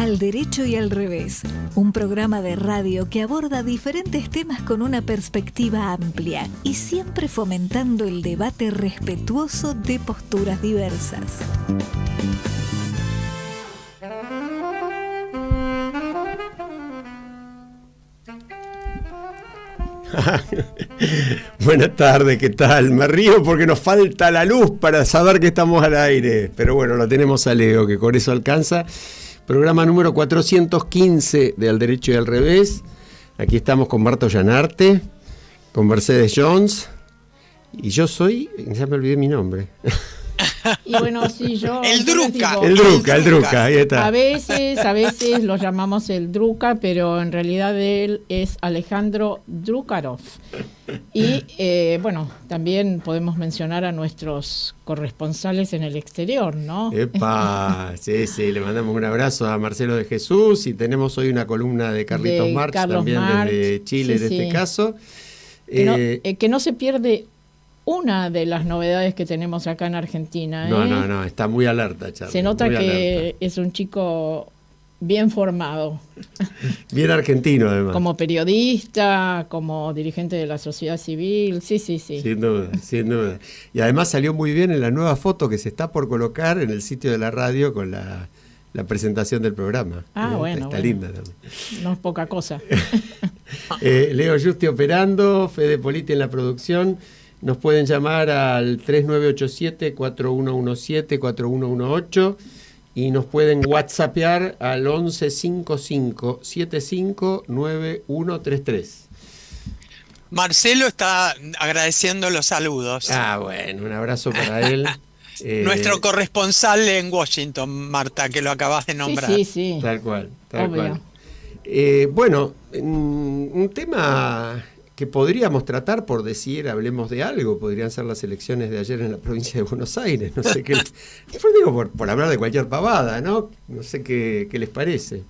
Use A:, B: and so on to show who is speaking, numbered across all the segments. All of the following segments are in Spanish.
A: Al Derecho y al Revés, un programa de radio que aborda diferentes temas con una perspectiva amplia y siempre fomentando el debate respetuoso de posturas diversas.
B: Buenas tardes, ¿qué tal? Me río porque nos falta la luz para saber que estamos al aire. Pero bueno, lo tenemos a Leo, que con eso alcanza. Programa número 415 de Al Derecho y al Revés. Aquí estamos con Marta Ollanarte, con Mercedes Jones. Y yo soy... Ya me olvidé mi nombre.
C: Y bueno, sí, yo...
D: El Druca.
B: El Druca, ahí está.
C: A veces lo llamamos el Druca, pero en realidad él es Alejandro Drukarov. Y bueno, también podemos mencionar a nuestros corresponsales en el exterior, ¿no?
B: ¡Epa! Sí, le mandamos un abrazo a Marcelo de Jesús y tenemos hoy una columna de Carlitos Marx, también desde Chile, sí, en este caso.
C: Que no se pierde una de las novedades que tenemos acá en Argentina.
B: No, está muy alerta, Charlie.
C: Se nota que es un chico bien formado.
B: Bien argentino, además.
C: Como periodista, como dirigente de la sociedad civil, sí.
B: Sin duda. Y además salió muy bien en la nueva foto que se está por colocar en el sitio de la radio con la presentación del programa. Está linda también.
C: No es poca cosa.
B: Leo Justi operando, Fede Politi en la producción. Nos pueden llamar al 3987-4117-4118 y nos pueden whatsappear al 1155-759133.
D: Marcelo está agradeciendo los saludos.
B: Bueno, un abrazo para él.
D: Nuestro corresponsal en Washington, Marta, que lo acabas de nombrar.
C: Sí.
B: Tal cual.
C: Obvio.
B: Bueno, un tema que podríamos tratar, por decir, hablemos de algo, podrían ser las elecciones de ayer en la provincia de Buenos Aires, no sé qué, por hablar de cualquier pavada, ¿no? No sé qué les parece.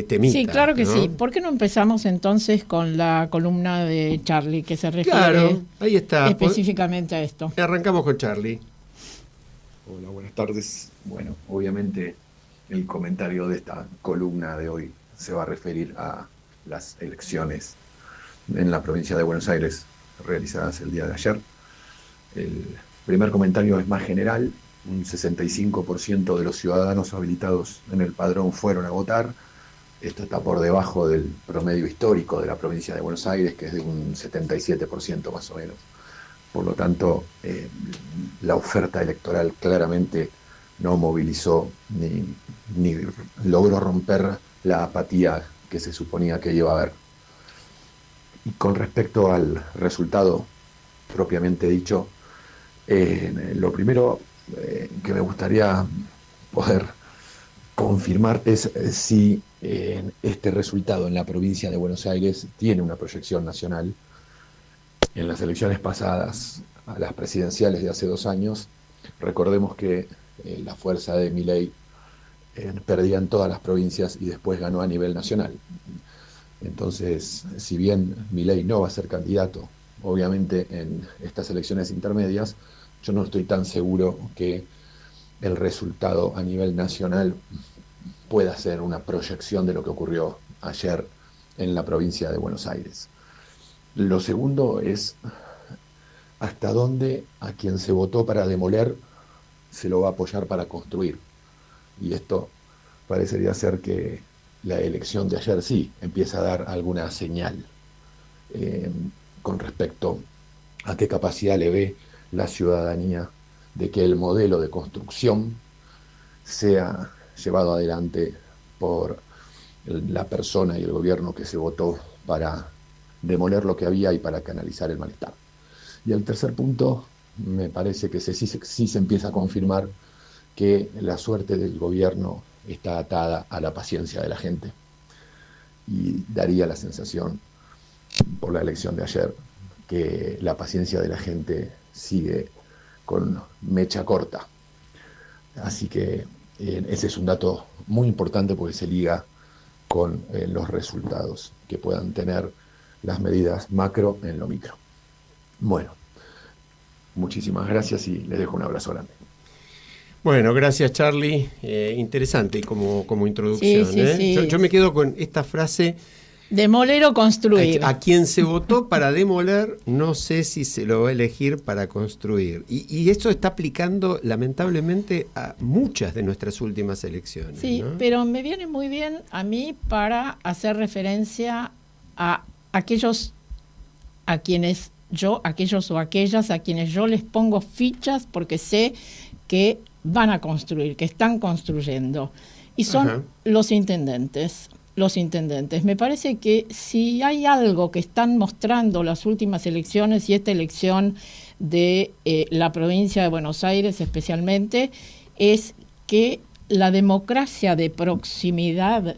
B: Temita,
C: sí, claro que
B: ¿no?
C: sí. ¿Por qué no empezamos entonces con la columna de Charlie, que se refiere
B: ahí está,
C: específicamente a esto?
B: Arrancamos con Charlie.
E: Hola, buenas tardes. Bueno, obviamente el comentario de esta columna de hoy se va a referir a las elecciones en la provincia de Buenos Aires realizadas el día de ayer. El primer comentario es más general. Un 65% de los ciudadanos habilitados en el padrón fueron a votar. Esto está por debajo del promedio histórico de la provincia de Buenos Aires, que es de un 77% más o menos. Por lo tanto, la oferta electoral claramente no movilizó ni logró romper la apatía que se suponía que iba a haber. Y con respecto al resultado propiamente dicho, lo primero que me gustaría poder confirmar es si este resultado en la provincia de Buenos Aires tiene una proyección nacional. En las elecciones pasadas, a las presidenciales de hace 2 años, recordemos que la fuerza de Milei perdía en todas las provincias y después ganó a nivel nacional. Entonces, si bien Milei no va a ser candidato, obviamente en estas elecciones intermedias, yo no estoy tan seguro que el resultado a nivel nacional pueda ser una proyección de lo que ocurrió ayer en la provincia de Buenos Aires. Lo segundo es hasta dónde a quien se votó para demoler se lo va a apoyar para construir. Y esto parecería ser que la elección de ayer sí empieza a dar alguna señal con respecto a qué capacidad le ve la ciudadanía de que el modelo de construcción sea llevado adelante por la persona y el gobierno que se votó para demoler lo que había y para canalizar el malestar. Y el tercer punto, me parece que sí se empieza a confirmar que la suerte del gobierno está atada a la paciencia de la gente. Y daría la sensación, por la elección de ayer, que la paciencia de la gente sigue con mecha corta. Así que ese es un dato muy importante porque se liga con los resultados que puedan tener las medidas macro en lo micro. Bueno, muchísimas gracias y les dejo un abrazo grande.
B: Bueno, gracias Charlie, interesante como introducción.
C: Sí.
B: Yo me quedo con esta frase.
C: Demoler o construir.
B: A quien se votó para demoler, no sé si se lo va a elegir para construir. Y esto está aplicando lamentablemente a muchas de nuestras últimas elecciones.
C: Sí,
B: ¿no?
C: pero me viene muy bien a mí para hacer referencia a aquellos o aquellas a quienes yo les pongo fichas porque sé que van a construir, que están construyendo. Y son los intendentes. Me parece que si hay algo que están mostrando las últimas elecciones y esta elección de la provincia de Buenos Aires especialmente, es que la democracia de proximidad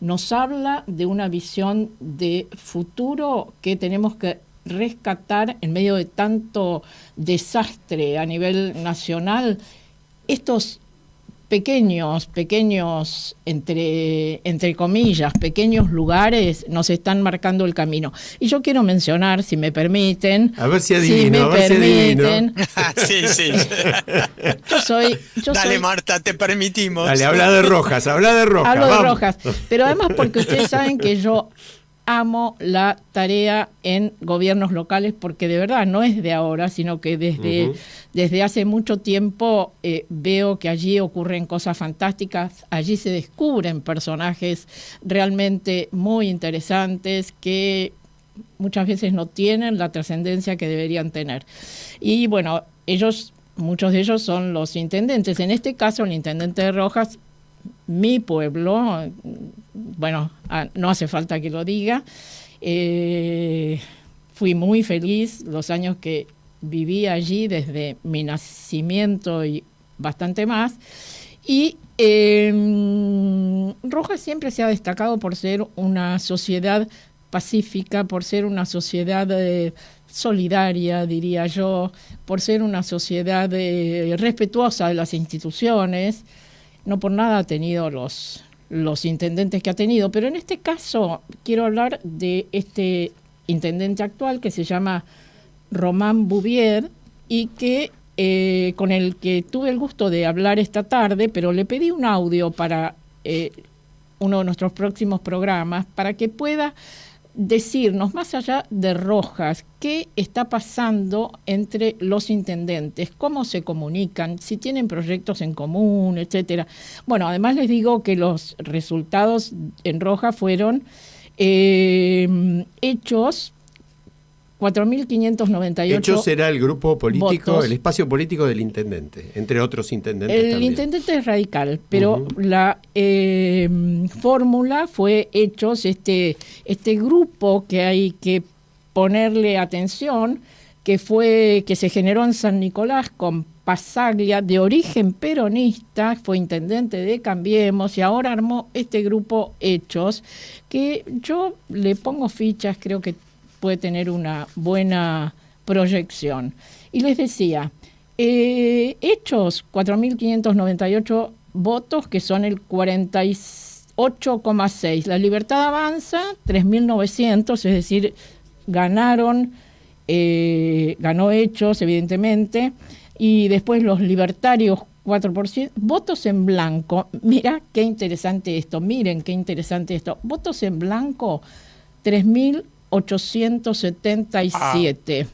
C: nos habla de una visión de futuro que tenemos que rescatar en medio de tanto desastre a nivel nacional. Estos pequeños, entre comillas, pequeños lugares nos están marcando el camino. Y yo quiero mencionar, si me permiten...
B: A ver si adivino,
D: Sí. Dale, Marta, te permitimos.
B: Dale, habla de Rojas.
C: Hablo de
B: vamos.
C: Rojas, pero además porque ustedes saben que yo amo la tarea en gobiernos locales, porque de verdad no es de ahora, sino que desde hace mucho tiempo veo que allí ocurren cosas fantásticas, allí se descubren personajes realmente muy interesantes que muchas veces no tienen la trascendencia que deberían tener. Y bueno, muchos de ellos son los intendentes. En este caso, el intendente de Rojas, mi pueblo, bueno, no hace falta que lo diga, fui muy feliz los años que viví allí desde mi nacimiento y bastante más, y Rojas siempre se ha destacado por ser una sociedad pacífica, por ser una sociedad solidaria, diría yo, por ser una sociedad respetuosa de las instituciones. No por nada ha tenido los intendentes que ha tenido, pero en este caso quiero hablar de este intendente actual que se llama Román Bouvier y que con el que tuve el gusto de hablar esta tarde, pero le pedí un audio para uno de nuestros próximos programas para que pueda decirnos, más allá de Rojas, qué está pasando entre los intendentes, cómo se comunican, si tienen proyectos en común, etcétera. Bueno, además les digo que los resultados en Rojas fueron hechos 4.598
B: Hechos era el grupo político,
C: votos.
B: El espacio político del intendente, entre otros intendentes
C: El intendente es radical, pero la fórmula fue Hechos, este grupo que hay que ponerle atención, que se generó en San Nicolás con Pasaglia, de origen peronista, fue intendente de Cambiemos y ahora armó este grupo Hechos, que yo le pongo fichas, creo que puede tener una buena proyección. Y les decía, Hechos, 4.598 votos, que son el 48,6. La Libertad Avanza, 3.900, es decir, ganó Hechos, evidentemente, y después los libertarios, 4%, votos en blanco. Miren qué interesante esto. Votos en blanco, 3.877.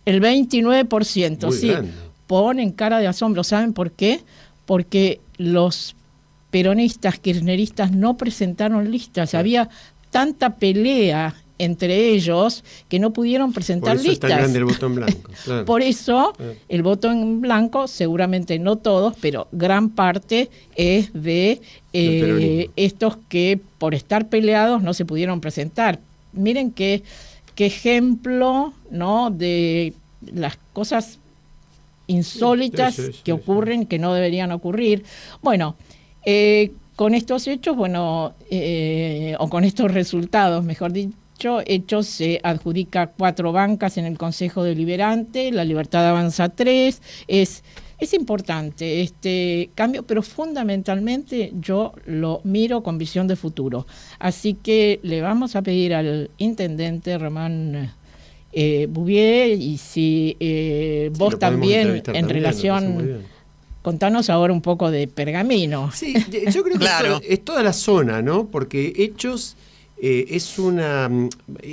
C: El 29%.
B: Muy
C: sí.
B: grande.
C: Ponen cara de asombro. ¿Saben por qué? Porque los peronistas, kirchneristas no presentaron listas.
B: Claro.
C: Había tanta pelea entre ellos que no pudieron presentar listas.
B: Por eso es tan grande el voto en blanco. Claro.
C: Por eso el voto en blanco, seguramente no todos, pero gran parte es de estos que por estar peleados no se pudieron presentar. Miren qué ejemplo, ¿no?, de las cosas insólitas que ocurren, que no deberían ocurrir. Bueno, con estos hechos, o con estos resultados, mejor dicho, Hechos se adjudica 4 bancas en el Consejo Deliberante, la Libertad Avanza 3, es importante este cambio, pero fundamentalmente yo lo miro con visión de futuro. Así que le vamos a pedir al intendente Román Bouvier, y si vos también en relación... Contanos ahora un poco de Pergamino.
B: Sí, yo creo que
D: claro.
B: es toda la zona, ¿no? Porque Hechos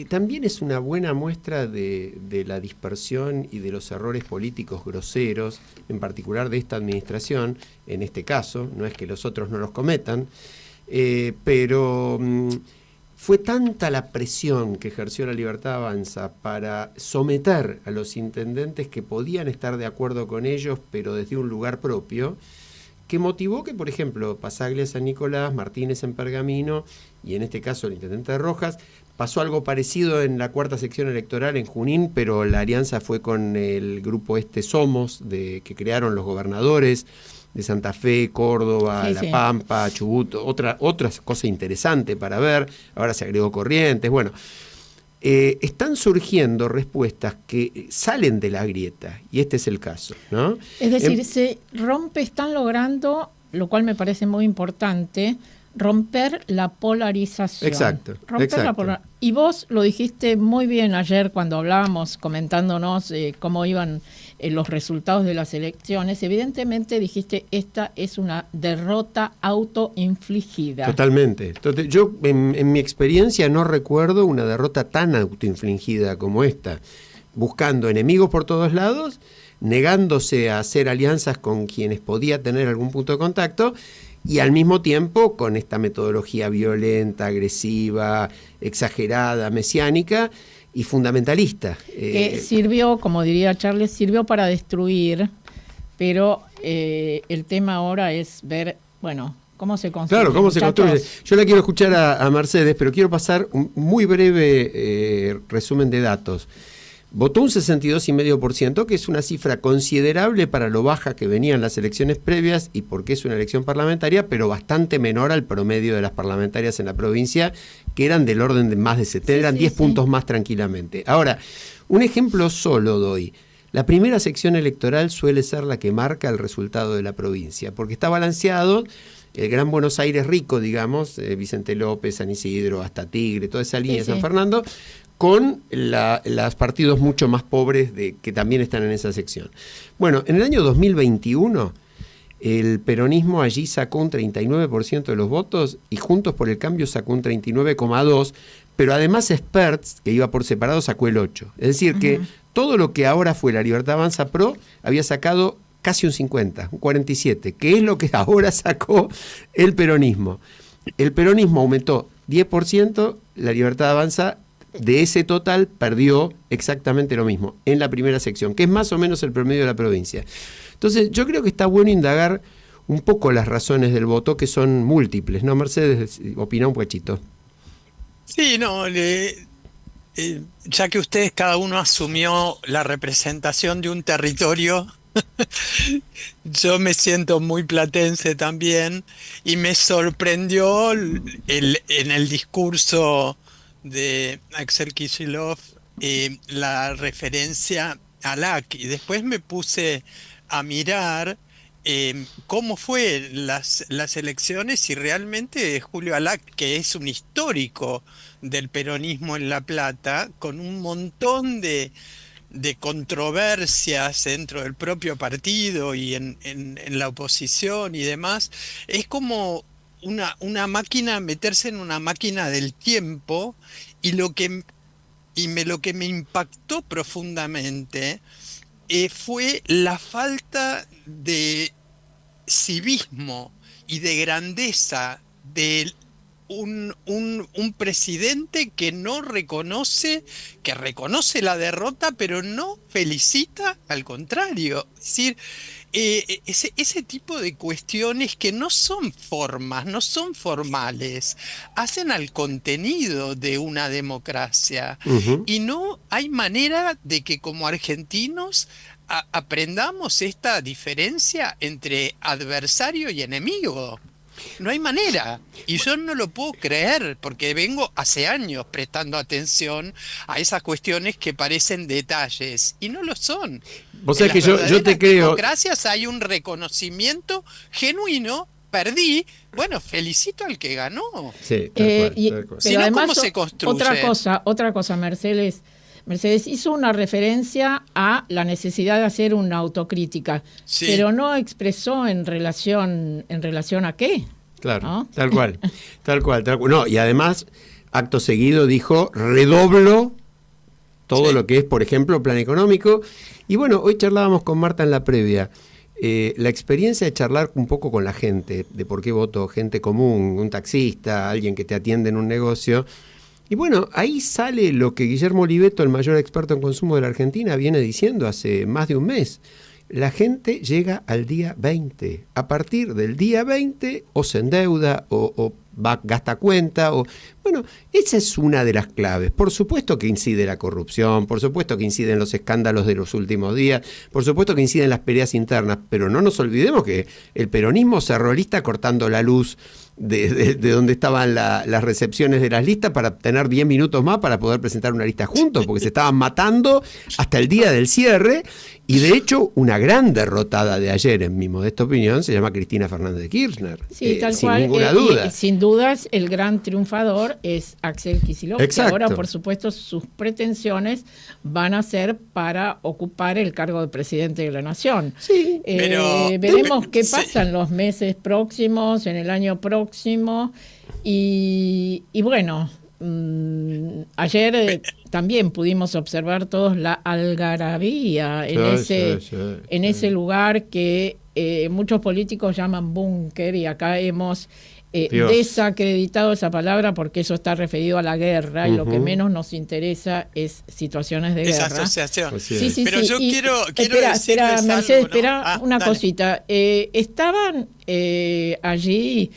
B: también es una buena muestra de la dispersión y de los errores políticos groseros, en particular de esta administración, en este caso, no es que los otros no los cometan, pero fue tanta la presión que ejerció la Libertad Avanza para someter a los intendentes que podían estar de acuerdo con ellos, pero desde un lugar propio, que motivó que, por ejemplo, Pasaglia San Nicolás, Martínez en Pergamino, y en este caso el intendente de Rojas, pasó algo parecido en la cuarta sección electoral en Junín, pero la alianza fue con el grupo Somos, que crearon los gobernadores de Santa Fe, Córdoba,
C: sí,
B: La
C: sí.
B: Pampa, Chubut, otra cosa interesante para ver. Ahora se agregó Corrientes. Bueno, están surgiendo respuestas que salen de la grieta, y este es el caso, ¿no?
C: Es decir, están logrando, lo cual me parece muy importante, romper la polarización.
B: Exacto.
C: Y vos lo dijiste muy bien ayer cuando hablábamos, comentándonos cómo iban los resultados de las elecciones. Evidentemente dijiste, esta es una derrota autoinfligida.
B: Totalmente. Yo en mi experiencia no recuerdo una derrota tan autoinfligida como esta, buscando enemigos por todos lados, negándose a hacer alianzas con quienes podía tener algún punto de contacto, y al mismo tiempo con esta metodología violenta, agresiva, exagerada, mesiánica y fundamentalista.
C: Que sirvió, como diría Charles, sirvió para destruir, pero el tema ahora es ver, bueno, cómo se construye.
B: Claro, cómo se construye. Yo la quiero escuchar a Mercedes, pero quiero pasar un muy breve resumen de datos. Votó un 62,5%, que es una cifra considerable para lo baja que venían las elecciones previas y porque es una elección parlamentaria, pero bastante menor al promedio de las parlamentarias en la provincia, que eran del orden de más de 70, eran 10 puntos más tranquilamente. Ahora, un ejemplo solo doy. La primera sección electoral suele ser la que marca el resultado de la provincia, porque está balanceado el Gran Buenos Aires rico, digamos, Vicente López, San Isidro, hasta Tigre, toda esa línea de San Fernando, con los partidos mucho más pobres que también están en esa sección. Bueno, en el año 2021, el peronismo allí sacó un 39% de los votos y Juntos por el Cambio sacó un 39,2%, pero además Experts, que iba por separado, sacó el 8%. Es decir, que todo lo que ahora fue la Libertad Avanza Pro había sacado casi un 50%, un 47%, que es lo que ahora sacó el peronismo. El peronismo aumentó 10%, la Libertad Avanza de ese total perdió exactamente lo mismo en la primera sección, que es más o menos el promedio de la provincia. Entonces yo creo que está bueno indagar un poco las razones del voto, que son múltiples, ¿no? Mercedes, opina un poquito.
D: Sí, no, ya que ustedes cada uno asumió la representación de un territorio, yo me siento muy platense también, y me sorprendió en el discurso de Axel Kicillof la referencia a LAC, y después me puse a mirar cómo fue las elecciones, y realmente Julio Alac, que es un histórico del peronismo en La Plata, con un montón de controversias dentro del propio partido y en la oposición y demás, es como una máquina, meterse en una máquina del tiempo, y lo que me impactó profundamente fue la falta de civismo y de grandeza de un presidente que no reconoce, que reconoce la derrota, pero no felicita, al contrario. Es decir, ese tipo de cuestiones que no son formas, no son formales, hacen al contenido de una democracia. Y no hay manera de que como argentinos aprendamos esta diferencia entre adversario y enemigo. No hay manera, y yo no lo puedo creer, porque vengo hace años prestando atención a esas cuestiones que parecen detalles, y no lo son.
B: Vos sabés que yo te creo.
D: Gracias, hay un reconocimiento genuino. Perdí, bueno, felicito al que ganó.
B: Sí, tal cual.
C: Pero
D: si no,
C: además,
D: ¿cómo se construye?
C: Otra cosa, Mercedes, Mercedes hizo una referencia a la necesidad de hacer una autocrítica,
D: Sí.
C: pero no expresó en relación a qué.
B: Claro,
C: ¿no?
B: tal cual. No, y además, acto seguido dijo, redoblo todo
D: Sí.
B: lo que es, por ejemplo, plan económico. Y bueno, hoy charlábamos con Marta en la previa. La experiencia de charlar un poco con la gente, de por qué voto gente común, un taxista, alguien que te atiende en un negocio. Y bueno, ahí sale lo que Guillermo Oliveto, el mayor experto en consumo de la Argentina, viene diciendo hace más de un mes. La gente llega al día 20. A partir del día 20 o se endeuda o gasta cuenta. Bueno, esa es una de las claves. Por supuesto que incide la corrupción, por supuesto que inciden los escándalos de los últimos días, por supuesto que inciden las peleas internas, pero no nos olvidemos que el peronismo cerró lista cortando la luz de donde estaban las recepciones de las listas para tener 10 minutos más para poder presentar una lista juntos, porque se estaban matando hasta el día del cierre. Y de hecho, una gran derrotada de ayer, en mi modesta opinión, se llama Cristina Fernández de Kirchner.
C: Sí, tal
B: sin
C: cual.
B: ninguna duda.
C: Y sin dudas, el gran triunfador es Axel Kicillof, que
B: Exacto.
C: ahora, por supuesto, sus pretensiones van a ser para ocupar el cargo de presidente de la Nación.
B: Sí,
D: pero-
C: veremos qué
D: sí.
C: pasa en los meses próximos, en el año próximo. Y bueno, ayer también pudimos observar todos la algarabía en ese lugar que muchos políticos llaman búnker, y acá hemos
B: Dios.
C: desacreditado esa palabra porque eso está referido a la guerra, y lo que
B: Ujú.
C: menos nos interesa es situaciones de
D: Esa
C: guerra.
D: asociación.
B: Así es.
C: Sí, sí,
D: Pero
C: sí.
D: yo
C: Y
D: quiero
C: espera,
D: decirles
C: Mercedes,
D: algo, ¿no?
C: espera una
D: Dale.
C: cosita. Estaban allí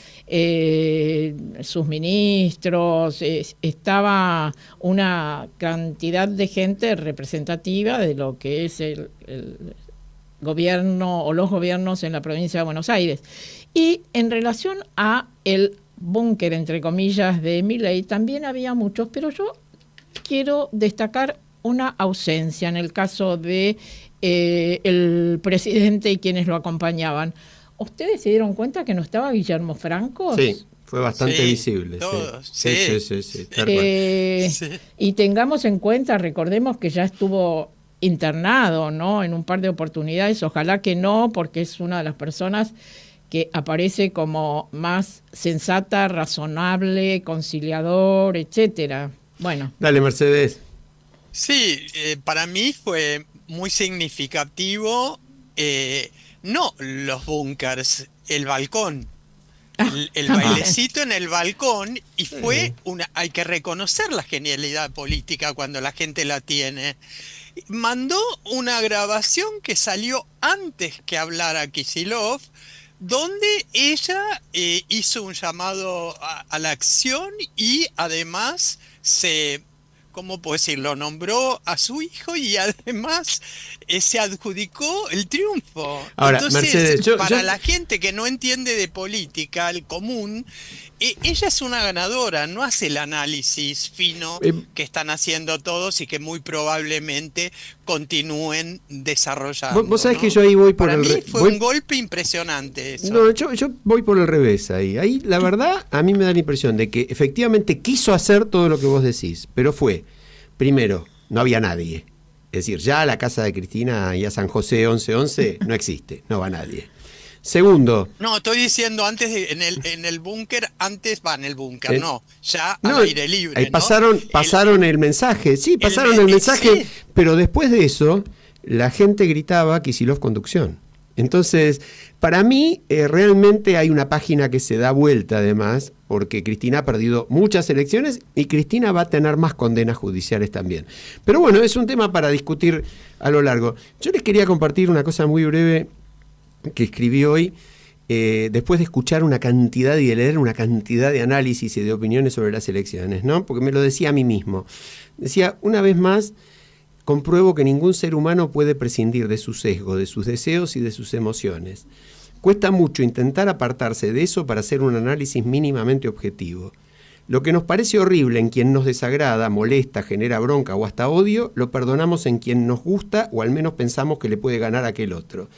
C: sus ministros, estaba una cantidad de gente representativa de lo que es el gobierno o los gobiernos en la provincia de Buenos Aires. Y en relación a el búnker, entre comillas, de Milei, también había muchos, pero yo quiero destacar una ausencia en el caso de el presidente y quienes lo acompañaban. ¿Ustedes se dieron cuenta que no estaba Guillermo Franco?
B: Sí, fue bastante
D: Sí,
B: visible.
D: todos,
B: Sí,
D: sí.
B: sí, tal cual.
D: Sí.
C: Y tengamos en cuenta, recordemos que ya estuvo internado, ¿no?, en un par de oportunidades. Ojalá que no, porque es una de las personas que aparece como más sensata, razonable, conciliador, etcétera. Bueno.
B: Dale, Mercedes.
D: Sí, para mí fue muy significativo, no los búnkers, el balcón, el bailecito en el balcón, y fue hay que reconocer la genialidad política cuando la gente la tiene. Mandó una grabación que salió antes que hablara Kicillof, donde ella hizo un llamado a la acción y además ¿cómo puedo decirlo? Nombró a su hijo y además se adjudicó el triunfo.
B: Ahora,
D: Entonces,
B: Mercedes,
D: para la gente que no entiende de política, el común, ella es una ganadora, no hace el análisis fino que están haciendo todos y que muy probablemente continúen desarrollando.
B: Vos sabés
D: ¿no?
B: que yo ahí voy por
D: Para
B: el...
D: mí fue un golpe impresionante eso.
B: No, yo voy por el revés ahí. Ahí, la verdad, a mí me da la impresión de que efectivamente quiso hacer todo lo que vos decís, pero fue, primero, no había nadie. Es decir, ya a la casa de Cristina y a San José 1111 no existe, no va nadie. Segundo...
D: No, estoy diciendo antes en el búnker, antes va en el búnker, no, ya
B: No,
D: al aire libre.
B: ahí
D: ¿no?
B: pasaron el mensaje, sí, pasaron el mensaje,
D: sí.
B: pero después de eso, la gente gritaba Kicillof conducción. Entonces, para mí, realmente hay una página que se da vuelta además, porque Cristina ha perdido muchas elecciones y Cristina va a tener más condenas judiciales también. Pero bueno, es un tema para discutir a lo largo. Yo les quería compartir una cosa muy breve que escribí hoy, después de escuchar una cantidad y de leer una cantidad de análisis y de opiniones sobre las elecciones, ¿no? Porque me lo decía a mí mismo. Decía, una vez más, compruebo que ningún ser humano puede prescindir de su sesgo, de sus deseos y de sus emociones. Cuesta mucho intentar apartarse de eso para hacer un análisis mínimamente objetivo. Lo que nos parece horrible en quien nos desagrada, molesta, genera bronca o hasta odio, lo perdonamos en quien nos gusta o al menos pensamos que le puede ganar a aquel otro.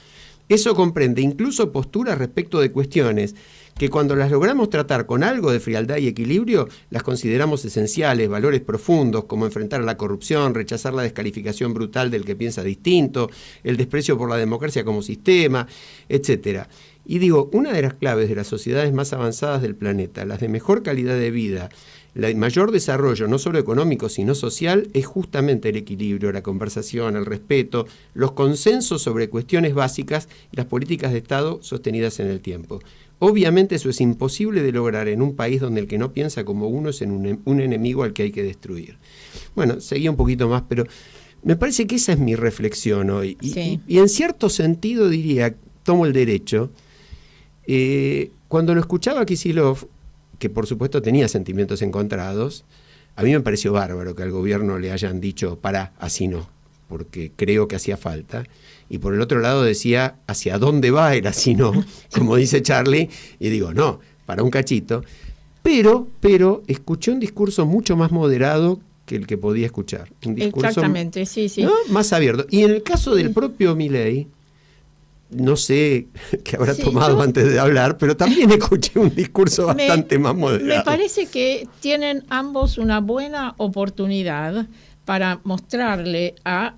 B: Eso comprende incluso posturas respecto de cuestiones que cuando las logramos tratar con algo de frialdad y equilibrio, las consideramos esenciales, valores profundos, como enfrentar a la corrupción, rechazar la descalificación brutal del que piensa distinto, el desprecio por la democracia como sistema, etc. Y digo, una de las claves de las sociedades más avanzadas del planeta, las de mejor calidad de vida, el mayor desarrollo, no solo económico, sino social, es justamente el equilibrio, la conversación, el respeto, los consensos sobre cuestiones básicas y las políticas de Estado sostenidas en el tiempo. Obviamente eso es imposible de lograr en un país donde el que no piensa como uno es un enemigo al que hay que destruir. Bueno, seguía un poquito más, pero me parece que esa es mi reflexión hoy. Y en cierto sentido diría, tomo el derecho, cuando lo escuchaba a Kicillof, que por supuesto tenía sentimientos encontrados, a mí me pareció bárbaro que al gobierno le hayan dicho, pará, así no, porque creo que hacía falta. Y por el otro lado decía, ¿hacia dónde va el así no? Como dice Charlie, y digo, no, para un cachito. Pero escuché un discurso mucho más moderado que el que podía escuchar. Un discurso,
C: exactamente, sí.
B: ¿no? Más abierto. Y en el caso del propio Milei, no sé qué habrá tomado antes de hablar, pero también escuché un discurso bastante más moderado.
C: Me parece que tienen ambos una buena oportunidad para mostrarle a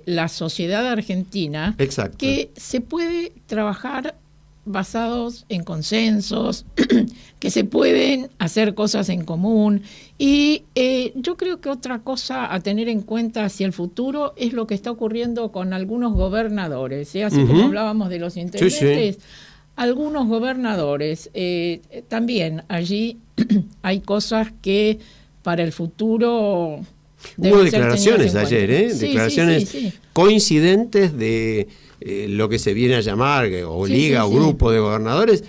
C: la sociedad argentina que se puede trabajar basados en consensos, que se pueden hacer cosas en común. Y yo creo que otra cosa a tener en cuenta hacia el futuro es lo que está ocurriendo con algunos gobernadores, así como hablábamos de los intendentes, algunos gobernadores. También allí hay cosas que para el futuro...
B: Hubo declaraciones ayer, declaraciones coincidentes de lo que se viene a llamar o liga o grupo de gobernadores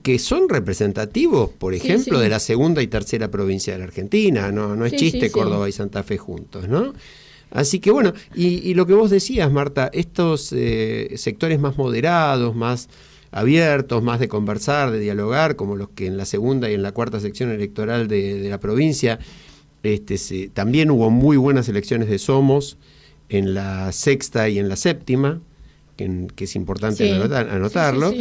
B: que son representativos, por ejemplo, de la segunda y tercera provincia de la Argentina. No es chiste Córdoba y Santa Fe juntos, ¿no? Así que bueno, y lo que vos decías, Marta, estos sectores más moderados, más abiertos, más de conversar, de dialogar, como los que en la segunda y en la cuarta sección electoral de la provincia. También hubo muy buenas elecciones de Somos en la sexta y en la séptima, que es importante anotarlo.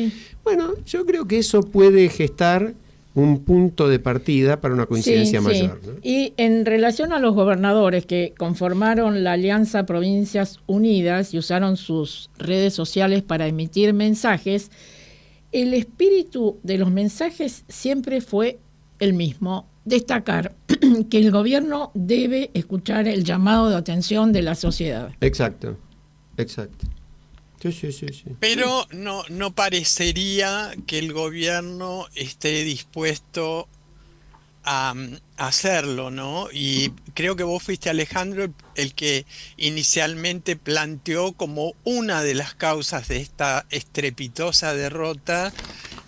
B: Bueno, yo creo que eso puede gestar un punto de partida para una coincidencia mayor, ¿no?
C: Y en relación a los gobernadores que conformaron la Alianza Provincias Unidas y usaron sus redes sociales para emitir mensajes, el espíritu de los mensajes siempre fue el mismo: destacar que el gobierno debe escuchar el llamado de atención de la sociedad.
B: Exacto. Sí.
D: Pero no parecería que el gobierno esté dispuesto a hacerlo, ¿no? Y creo que vos fuiste, Alejandro, el que inicialmente planteó como una de las causas de esta estrepitosa derrota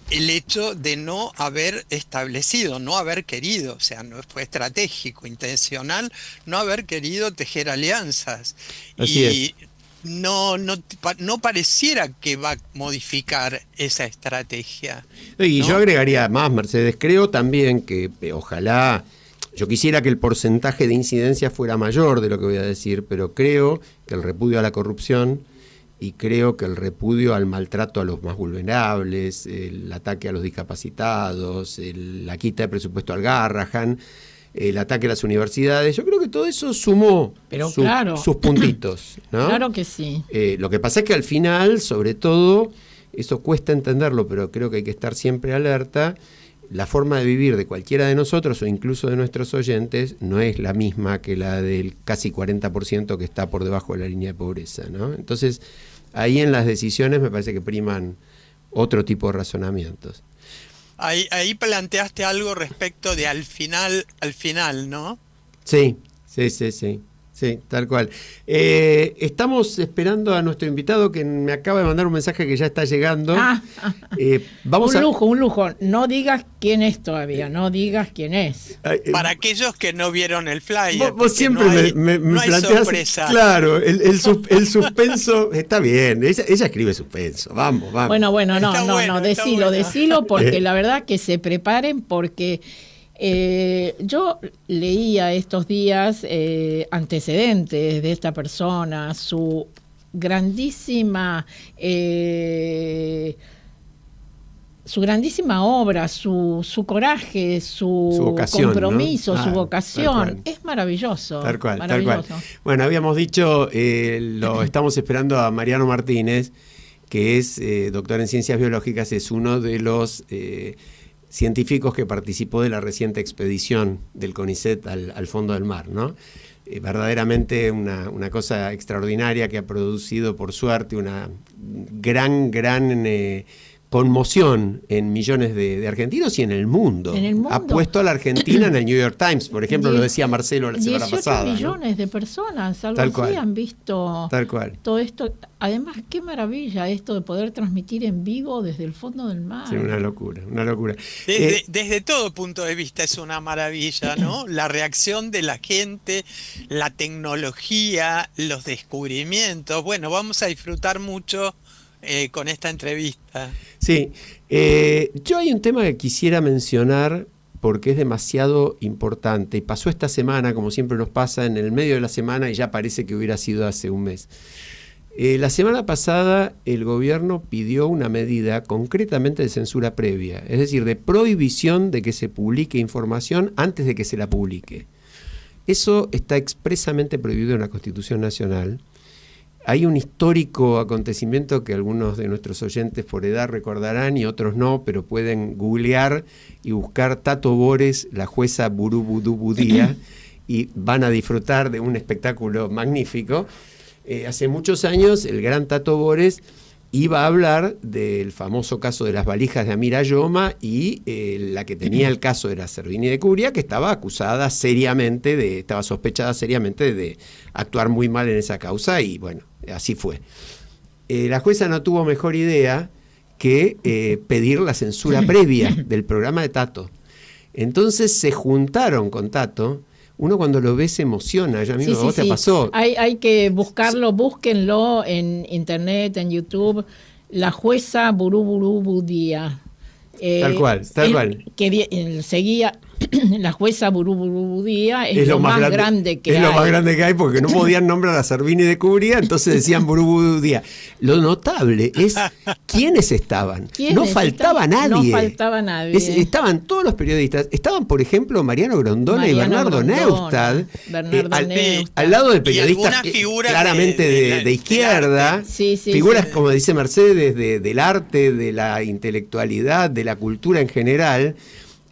D: el hecho de no haber establecido, no haber querido, o sea, no fue estratégico, intencional, no haber querido tejer alianzas.
B: Así es.
D: No pareciera que va a modificar esa estrategia.
B: Y
D: ¿no?
B: Yo agregaría más, Mercedes, creo también que ojalá, yo quisiera que el porcentaje de incidencia fuera mayor de lo que voy a decir, pero creo que el repudio a la corrupción y creo que el repudio al maltrato a los más vulnerables, el ataque a los discapacitados, la quita de presupuesto al Garrahan, el ataque a las universidades, yo creo que todo eso sumó sus puntitos, ¿no?
C: Claro que sí.
B: Lo que pasa es que al final, sobre todo, eso cuesta entenderlo, pero creo que hay que estar siempre alerta, la forma de vivir de cualquiera de nosotros o incluso de nuestros oyentes no es la misma que la del casi 40% que está por debajo de la línea de pobreza, ¿no? Entonces, ahí en las decisiones me parece que priman otro tipo de razonamientos.
D: Ahí planteaste algo respecto de al final, ¿no?
B: Sí, tal cual. Estamos esperando a nuestro invitado que me acaba de mandar un mensaje que ya está llegando. Un
C: lujo. No digas quién es todavía, no digas quién es.
D: Para aquellos que no vieron el flyer.
B: Vos siempre me planteás,
D: sorpresa.
B: Claro, el suspenso está bien, ella escribe suspenso, vamos.
C: Bueno, no, decilo porque la verdad que se preparen porque... yo leía estos días antecedentes de esta persona, su grandísima obra, su coraje, su
B: vocación,
C: compromiso,
B: ¿no?
C: su vocación. Es maravilloso.
B: Tal cual,
C: maravilloso.
B: tal cual. Bueno, habíamos dicho, lo estamos esperando a Mariano Martínez, que es doctor en ciencias biológicas, es uno de los científicos que participó de la reciente expedición del CONICET al fondo del mar, ¿no? Verdaderamente una cosa extraordinaria que ha producido, por suerte, una gran conmoción en millones de argentinos y en el mundo. Ha puesto a la Argentina en el New York Times, por ejemplo, lo decía Marcelo la semana pasada.
C: 18 millones de personas, algo
B: Tal
C: así,
B: cual.
C: han visto
B: Tal cual.
C: todo esto. Además, qué maravilla esto de poder transmitir en vivo desde el fondo del mar.
B: Sí, una locura, una locura.
D: Desde todo punto de vista es una maravilla, ¿no? La reacción de la gente, la tecnología, los descubrimientos. Bueno, vamos a disfrutar mucho con esta entrevista.
B: Sí, yo hay un tema que quisiera mencionar porque es demasiado importante y pasó esta semana, como siempre nos pasa, en el medio de la semana y ya parece que hubiera sido hace un mes. La semana pasada el gobierno pidió una medida concretamente de censura previa, es decir, de prohibición de que se publique información antes de que se la publique. Eso está expresamente prohibido en la Constitución Nacional. Hay un histórico acontecimiento que algunos de nuestros oyentes por edad recordarán y otros no, pero pueden googlear y buscar Tato Bores, la jueza Burubudú Budía, y van a disfrutar de un espectáculo magnífico. Hace muchos años el gran Tato Bores iba a hablar del famoso caso de las valijas de Amir Ayoma y la que tenía el caso era Servini de Cubría, que estaba acusada seriamente, estaba sospechada seriamente de actuar muy mal en esa causa y bueno, así fue. La jueza no tuvo mejor idea que pedir la censura previa del programa de Tato. Entonces se juntaron con Tato. Uno cuando lo ve se emociona, ya mismo, ¿vos te pasó?
C: Hay que buscarlo, búsquenlo en internet, en YouTube, la jueza Burubudú Budía.
B: Tal cual.
C: Que seguía, la jueza Burubudú Budía es lo más grande que hay.
B: Es lo más grande que hay porque no podían nombrar a Servini de Cubría, entonces decían Burubudú Budía. Lo notable es quiénes estaban. No faltaba nadie. Estaban todos los periodistas. Estaban, por ejemplo, Mariano Grondona y Bernardo Neustadt. Al lado de periodistas claramente de izquierda. Figuras, como dice Mercedes, del arte, de la intelectualidad, de la cultura en general.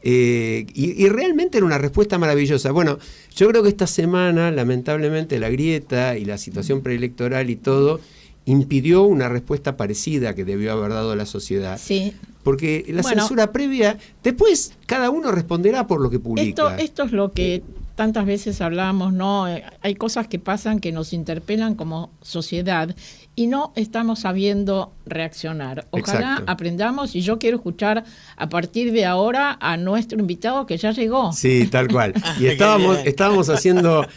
B: Y realmente era una respuesta maravillosa. Bueno, yo creo que esta semana, lamentablemente, la grieta y la situación preelectoral y todo impidió una respuesta parecida que debió haber dado la sociedad.
C: Sí.
B: Porque la censura previa, después cada uno responderá por lo que publica.
C: Esto es lo que tantas veces hablamos, ¿no? Hay cosas que pasan que nos interpelan como sociedad y no estamos sabiendo reaccionar. Ojalá aprendamos, y yo quiero escuchar a partir de ahora a nuestro invitado que ya llegó.
B: Sí, tal cual. Y estábamos haciendo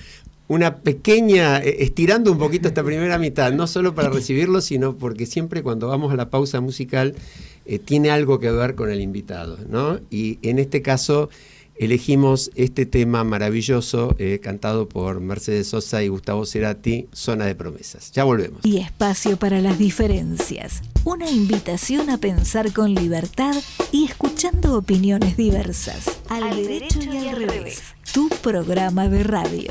B: una pequeña, estirando un poquito esta primera mitad, no solo para recibirlo, sino porque siempre cuando vamos a la pausa musical tiene algo que ver con el invitado, ¿no? Y en este caso elegimos este tema maravilloso cantado por Mercedes Sosa y Gustavo Cerati, Zona de Promesas. Ya volvemos.
A: Y espacio para las diferencias. Una invitación a pensar con libertad y escuchando opiniones diversas. Al derecho y al revés. Tu programa de radio.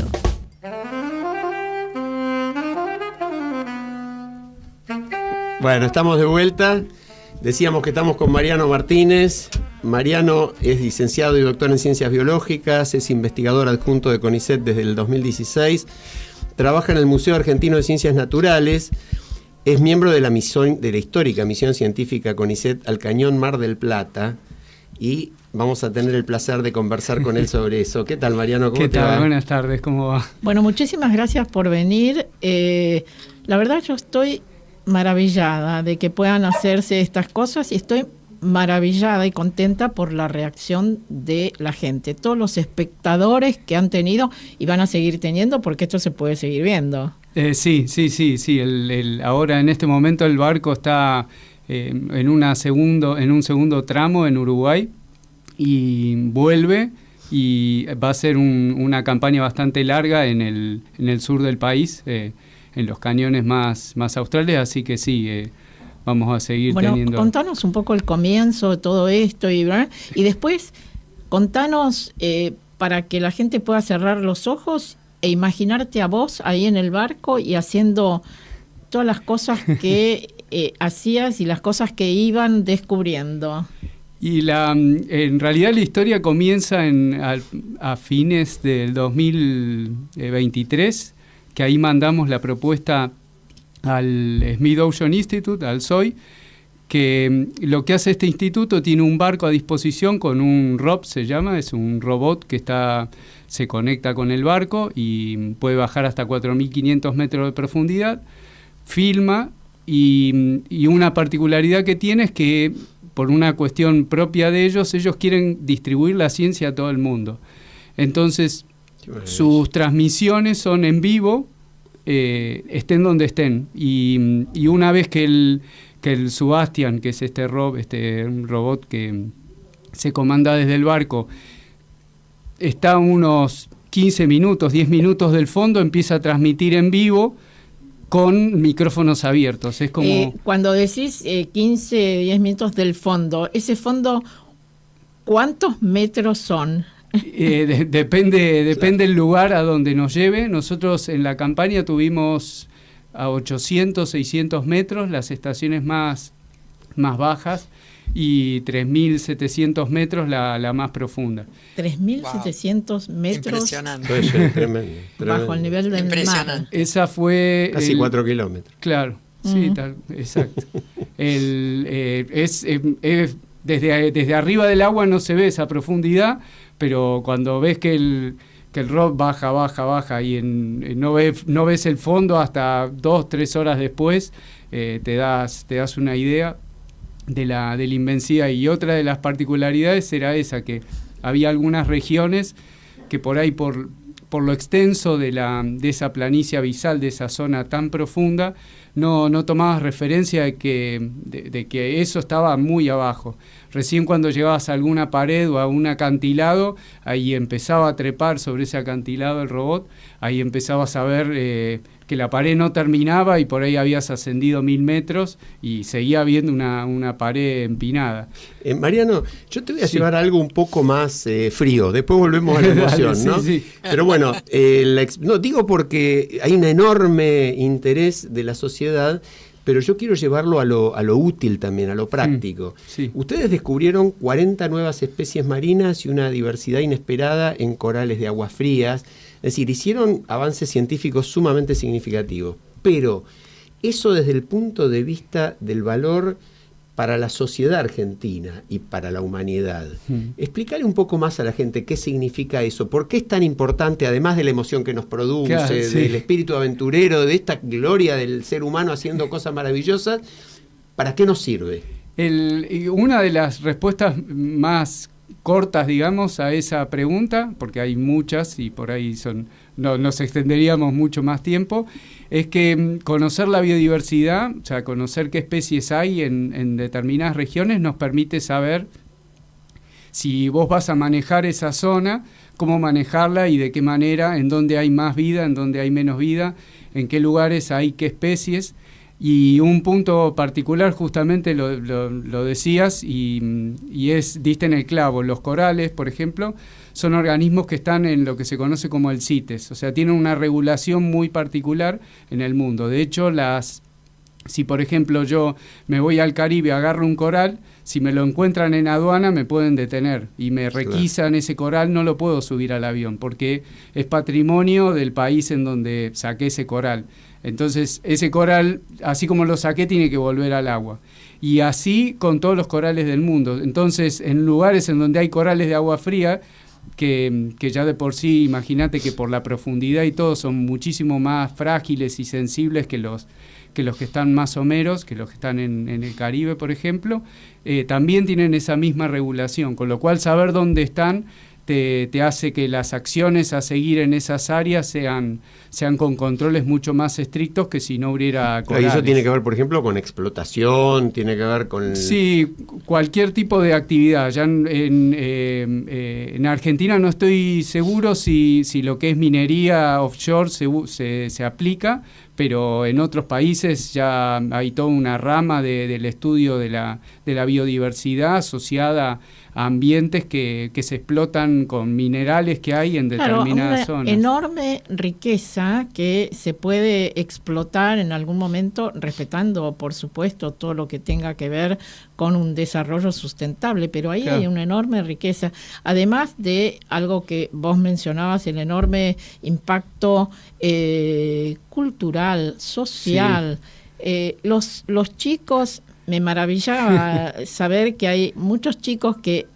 B: Bueno, estamos de vuelta. Decíamos que estamos con Mariano Martínez. Mariano es licenciado y doctor en Ciencias Biológicas, es investigador adjunto de CONICET desde el 2016, trabaja en el Museo Argentino de Ciencias Naturales, es miembro de la histórica misión científica CONICET al Cañón Mar del Plata y vamos a tener el placer de conversar con él sobre eso. ¿Qué tal, Mariano? ¿Cómo te va?
F: Buenas tardes, ¿cómo va?
C: Bueno, muchísimas gracias por venir. La verdad yo estoy maravillada de que puedan hacerse estas cosas y estoy maravillada y contenta por la reacción de la gente, todos los espectadores que han tenido y van a seguir teniendo porque esto se puede seguir viendo.
F: Sí. Ahora en este momento el barco está en un segundo tramo en Uruguay y vuelve y va a ser una campaña bastante larga en el sur del país. en los cañones más australes, así que sí, vamos a seguir teniendo...
C: Contanos un poco el comienzo de todo esto y después contanos para que la gente pueda cerrar los ojos e imaginarte a vos ahí en el barco y haciendo todas las cosas que hacías y las cosas que iban descubriendo.
F: Y en realidad la historia comienza a fines del 2023, que ahí mandamos la propuesta al Smith Ocean Institute, al SOI, que lo que hace este instituto, tiene un barco a disposición con un ROV, se llama, es un robot que se conecta con el barco y puede bajar hasta 4.500 metros de profundidad, filma, y una particularidad que tiene es que, por una cuestión propia de ellos quieren distribuir la ciencia a todo el mundo. Entonces, sus transmisiones son en vivo, estén donde estén. Y una vez que el Sebastian, que es este robot que se comanda desde el barco, está a unos 15 minutos, 10 minutos del fondo, empieza a transmitir en vivo con micrófonos abiertos. Es como...
C: cuando decís 15, 10 minutos del fondo, ¿ese fondo cuántos metros son?
F: Depende del lugar a donde nos lleve. Nosotros en la campaña tuvimos a 800, 600 metros, las estaciones más bajas, y 3.700 metros la más profunda.
C: 3.700 metros.
D: Impresionante.
B: Tremendo.
C: Bajo el nivel del mar.
F: Esa fue...
B: Casi 4 kilómetros.
F: Claro, sí, exacto. Desde arriba del agua no se ve esa profundidad, pero cuando ves que el ROV baja y no ves el fondo hasta 2-3 horas después, te das una idea de la inmensidad. Y otra de las particularidades era esa, que había algunas regiones que por ahí, por lo extenso de esa planicie abisal, de esa zona tan profunda, no tomabas referencia de que eso estaba muy abajo. Recién cuando llegabas a alguna pared o a un acantilado, ahí empezaba a trepar sobre ese acantilado el robot, ahí empezabas a ver que la pared no terminaba y por ahí habías ascendido 1.000 metros y seguía habiendo una pared empinada.
B: Mariano, yo te voy a llevar algo un poco más frío, después volvemos a la emoción,
F: Dale,
B: ¿no?
F: Sí.
B: Pero bueno, no digo porque hay un enorme interés de la sociedad, pero yo quiero llevarlo a lo útil también, a lo práctico.
F: Sí.
B: Ustedes descubrieron 40 nuevas especies marinas y una diversidad inesperada en corales de aguas frías. Es decir, hicieron avances científicos sumamente significativos. Pero eso desde el punto de vista del valor para la sociedad argentina y para la humanidad. Explícale un poco más a la gente qué significa eso, por qué es tan importante, además de la emoción que nos produce,
F: Claro, sí,
B: del espíritu aventurero, de esta gloria del ser humano haciendo cosas maravillosas, ¿para qué nos sirve?
F: Una de las respuestas más cortas, digamos, a esa pregunta, porque hay muchas y por ahí nos extenderíamos mucho más tiempo, es que conocer la biodiversidad, o sea, conocer qué especies hay en determinadas regiones, nos permite saber si vos vas a manejar esa zona, cómo manejarla y de qué manera, en dónde hay más vida, en dónde hay menos vida, en qué lugares hay qué especies. Y un punto particular, justamente lo decías, y diste en el clavo. Los corales, por ejemplo, son organismos que están en lo que se conoce como el CITES, o sea, tienen una regulación muy particular en el mundo. De hecho, si por ejemplo yo me voy al Caribe, agarro un coral, si me lo encuentran en aduana me pueden detener y me requisan ese coral, no lo puedo subir al avión porque es patrimonio del país en donde saqué ese coral. Entonces ese coral, así como lo saqué, tiene que volver al agua. Y así con todos los corales del mundo. Entonces en lugares en donde hay corales de agua fría, que ya de por sí, imagínate que por la profundidad y todo son muchísimo más frágiles y sensibles que los que están más someros, que los que están en el Caribe, por ejemplo, también tienen esa misma regulación, con lo cual saber dónde están te hace que las acciones a seguir en esas áreas sean con controles mucho más estrictos que si no hubiera corales.
B: Y eso tiene que ver, por ejemplo, con explotación, tiene que ver con...
F: Sí, cualquier tipo de actividad. Ya en Argentina no estoy seguro si lo que es minería offshore se aplica, pero en otros países ya hay toda una rama del estudio de la biodiversidad asociada a ambientes que se explotan con minerales que hay en determinadas zonas.
C: Enorme riqueza que se puede explotar en algún momento, respetando, por supuesto, todo lo que tenga que ver con un desarrollo sustentable, pero ahí hay una enorme riqueza. Además de algo que vos mencionabas, el enorme impacto cultural, social. Sí. Los chicos, me maravillaba saber que hay muchos chicos que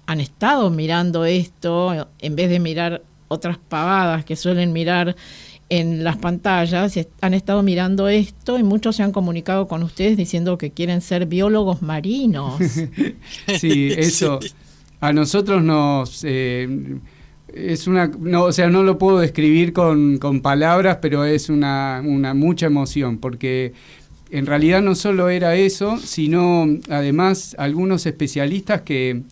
C: han estado mirando esto en vez de mirar otras pavadas que suelen mirar en las pantallas, han estado mirando esto y muchos se han comunicado con ustedes diciendo que quieren ser biólogos marinos.
F: Sí, eso a nosotros nos es no lo puedo describir con palabras, pero es una mucha emoción, porque en realidad no solo era eso, sino además algunos especialistas,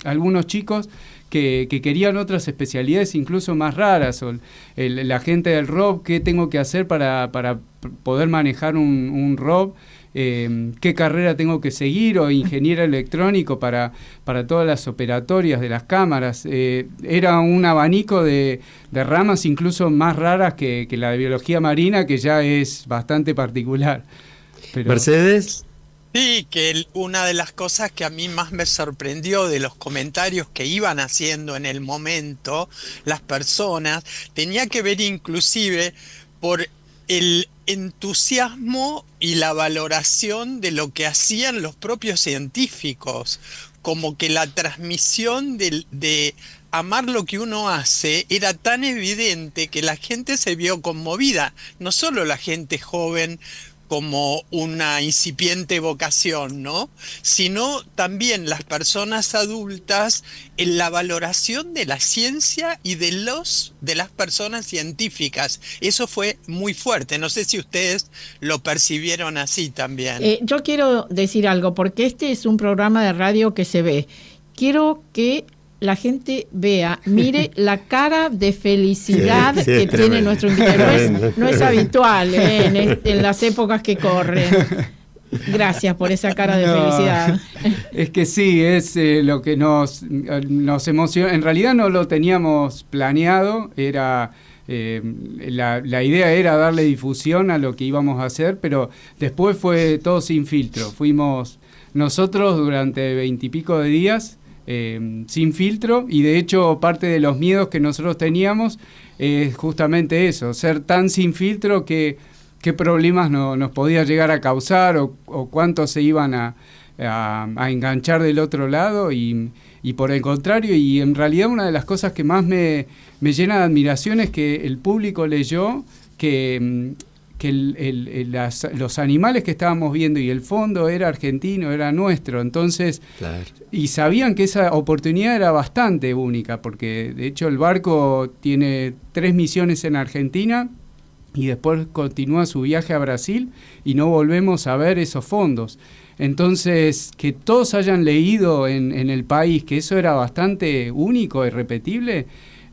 F: algunos chicos que querían otras especialidades incluso más raras, o la gente del ROV, qué tengo que hacer para poder manejar un ROV, qué carrera tengo que seguir, o ingeniero electrónico para todas las operatorias de las cámaras. Era un abanico de ramas incluso más raras que la de biología marina, que ya es bastante particular. Pero...
B: Mercedes.
D: Sí, que una de las cosas que a mí más me sorprendió de los comentarios que iban haciendo en el momento las personas, tenía que ver inclusive por el entusiasmo y la valoración de lo que hacían los propios científicos, como que la transmisión de amar lo que uno hace era tan evidente que la gente se vio conmovida, no solo la gente joven como una incipiente vocación, ¿no? Sino también las personas adultas en la valoración de la ciencia y de las personas científicas. Eso fue muy fuerte. No sé si ustedes lo percibieron así también.
C: Yo quiero decir algo, porque este es un programa de radio que se ve. Quiero que la gente vea, mire la cara de felicidad que tiene nuestro invitado. No es habitual en las épocas que corren. Gracias por esa cara de felicidad.
F: Es que sí, es lo que nos emociona. En realidad no lo teníamos planeado, era la idea era darle difusión a lo que íbamos a hacer, pero después fue todo sin filtro. Fuimos nosotros durante 20 y pico de días, sin filtro, y de hecho parte de los miedos que nosotros teníamos es justamente eso, ser tan sin filtro que qué problemas nos podía llegar a causar, o cuántos se iban a enganchar del otro lado, y por el contrario, y en realidad una de las cosas que más me llena de admiración es que el público leyó que los animales que estábamos viendo y el fondo era argentino, era nuestro, entonces, claro. Y sabían que esa oportunidad era bastante única, porque de hecho el barco tiene 3 misiones en Argentina y después continúa su viaje a Brasil y no volvemos a ver esos fondos. Entonces, que todos hayan leído en el país que eso era bastante único e irrepetible,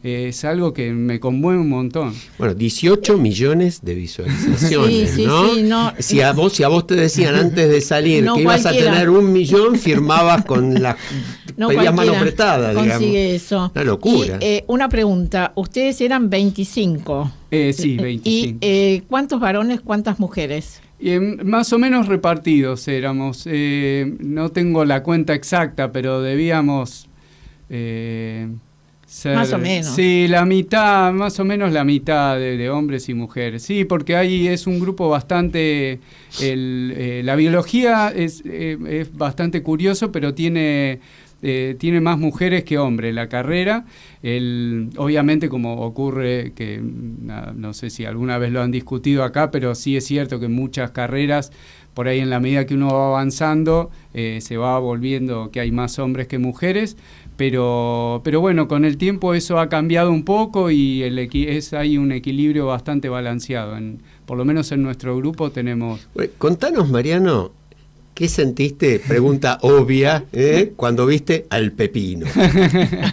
F: es algo que me conmueve un montón.
B: Bueno, 18 millones de visualizaciones,
C: sí,
B: ¿no?
C: Sí, no.
B: Si a vos te decían antes de salir que ibas a tener 1 millón, firmabas con la pedías mano apretada, digamos.
C: Consigue eso.
B: Una locura.
C: Y, una pregunta, ustedes eran 25.
F: Sí, 25.
C: ¿Y cuántos varones, cuántas mujeres?
F: Más o menos repartidos éramos. No tengo la cuenta exacta, pero debíamos...
C: más o menos.
F: Sí, más o menos la mitad de hombres y mujeres. Sí, porque ahí es un grupo bastante... la biología es bastante curioso, pero tiene más mujeres que hombres la carrera. Obviamente, como ocurre, que no sé si alguna vez lo han discutido acá, pero sí es cierto que muchas carreras, por ahí en la medida que uno va avanzando, se va volviendo que hay más hombres que mujeres. Pero bueno, con el tiempo eso ha cambiado un poco y hay un equilibrio bastante balanceado. Por lo menos en nuestro grupo tenemos...
B: Contanos, Mariano, ¿qué sentiste? Pregunta obvia, cuando viste al pepino.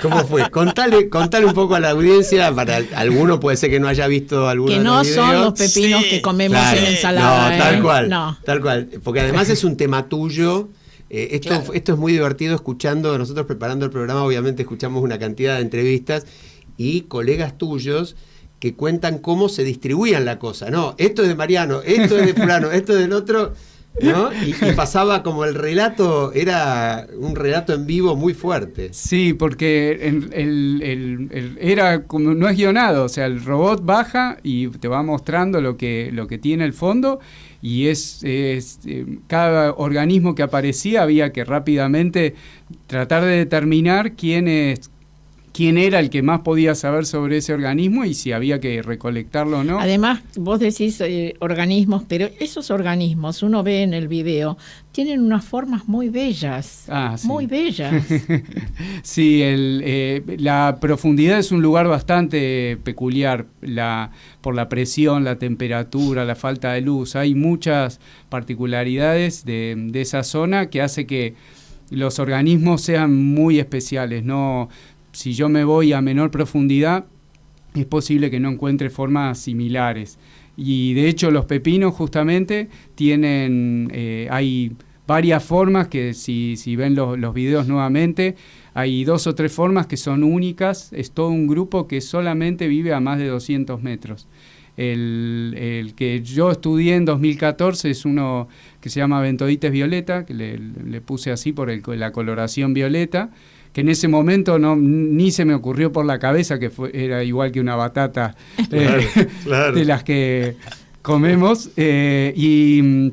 B: ¿Cómo fue? Contale un poco a la audiencia, para alguno puede ser que no haya visto alguno de los videos.
C: Que no son los pepinos que comemos en ensalada.
B: No, tal cual. Porque además es un tema tuyo. Esto es muy divertido escuchando, nosotros preparando el programa obviamente escuchamos una cantidad de entrevistas y colegas tuyos que cuentan cómo se distribuían la cosa. No, esto es de Mariano, esto es de fulano, esto es del otro, ¿no? Y pasaba como el relato, era un relato en vivo muy fuerte.
F: Sí, porque era como, no es guionado, o sea, el robot baja y te va mostrando lo que tiene el fondo, y cada organismo que aparecía había que rápidamente tratar de determinar quién era el que más podía saber sobre ese organismo y si había que recolectarlo o no.
C: Además, vos decís organismos, pero esos organismos, uno ve en el video, tienen unas formas muy bellas.
F: Sí.
C: Muy bellas.
F: Sí, la profundidad es un lugar bastante peculiar, por la presión, la temperatura, la falta de luz. Hay muchas particularidades de esa zona que hace que los organismos sean muy especiales, ¿no? Si yo me voy a menor profundidad, es posible que no encuentre formas similares. Y de hecho los pepinos justamente tienen, hay varias formas que si ven los videos nuevamente, hay 2 o 3 formas que son únicas. Es todo un grupo que solamente vive a más de 200 metros. El que yo estudié en 2014 es uno que se llama Bentoides violeta, que le puse así por la coloración violeta, que en ese momento ni se me ocurrió por la cabeza que era igual que una batata claro. De las que comemos, y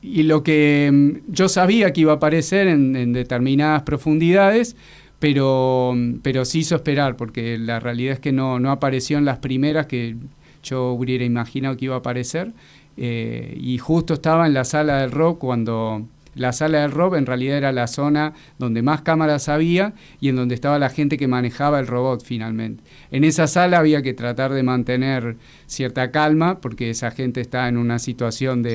F: lo que yo sabía que iba a aparecer en determinadas profundidades, pero se hizo esperar, porque la realidad es que no apareció en las primeras que yo hubiera imaginado que iba a aparecer, y justo estaba en la sala del rock cuando... La sala del ROV en realidad era la zona donde más cámaras había y en donde estaba la gente que manejaba el robot finalmente. En esa sala había que tratar de mantener cierta calma porque esa gente está en una situación